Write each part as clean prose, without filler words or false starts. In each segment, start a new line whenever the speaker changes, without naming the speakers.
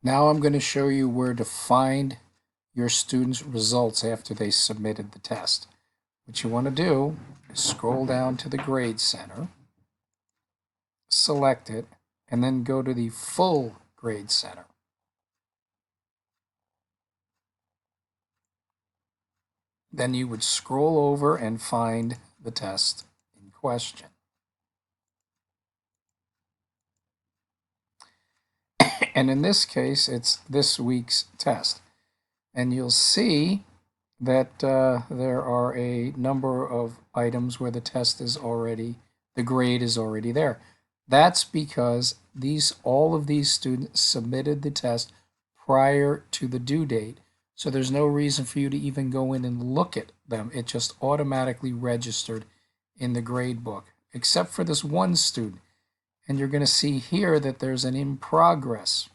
Now I'm going to show you where to find your students' results after they submitted the test. What you want to do is scroll down to the Grade Center, select it, and then go to the Full Grade Center. Then you would scroll over and find the test in question. And in this case, it's this week's test. And you'll see that there are a number of items where the test is already, the grade is already there. That's because all of these students submitted the test prior to the due date. So there's no reason for you to even go in and look at them. It just automatically registered in the grade book, except for this one student. And you're going to see here that there's an in progress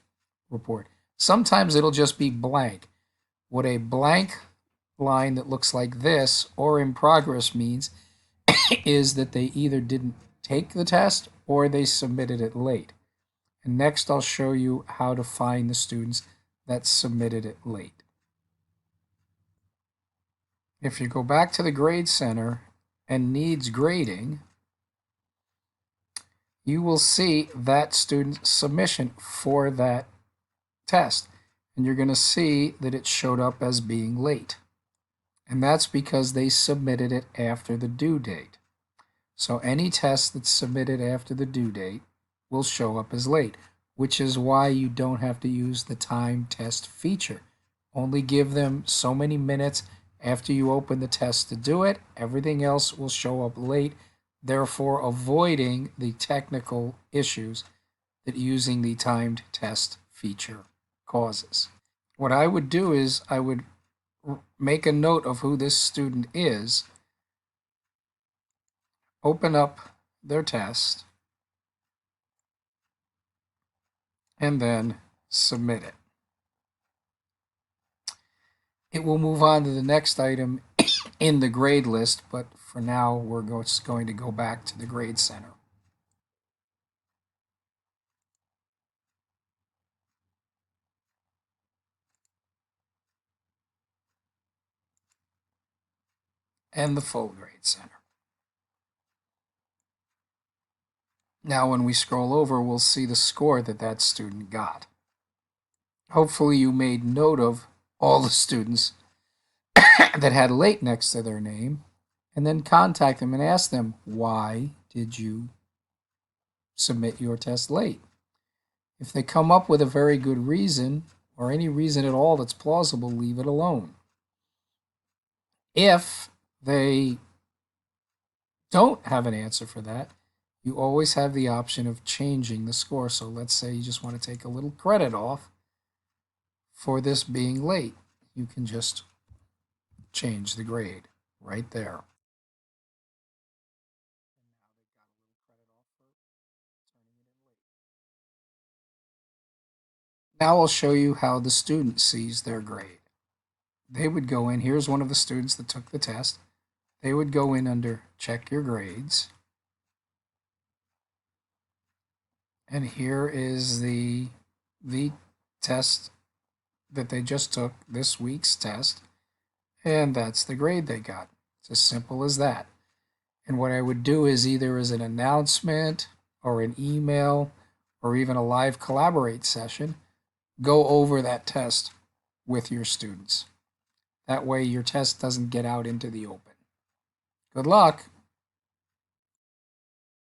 report. Sometimes it'll just be blank. What a blank line that looks like this or in progress means is that they either didn't take the test or they submitted it late. And next I'll show you how to find the students that submitted it late. If you go back to the Grade Center and needs grading, you will see that student's submission for that test. And you're going to see that it showed up as being late. And that's because they submitted it after the due date. So any test that's submitted after the due date will show up as late, which is why you don't have to use the time test feature. Only give them so many minutes after you open the test to do it. Everything else will show up late, therefore avoiding the technical issues that using the timed test feature causes. What I would do is I would make a note of who this student is, open up their test, and then submit it. It will move on to the next item in the grade list, but for now we're just going to go back to the Grade Center. And the Full Grade Center. Now when we scroll over, we'll see the score that that student got. Hopefully you made note of all the students that had late next to their name, and then contact them and ask them, why did you submit your test late? If they come up with a very good reason, or any reason at all that's plausible, leave it alone. If they don't have an answer for that, you always have the option of changing the score. So let's say you just want to take a little credit off for this being late. You can just change the grade right there. Now I'll show you how the student sees their grade. They would go in, here's one of the students that took the test. They would go in under check your grades. And here is the test that they just took, this week's test. And that's the grade they got. It's as simple as that. And what I would do is either as an announcement or an email or even a live collaborate session, go over that test with your students. That way your test doesn't get out into the open. Good luck.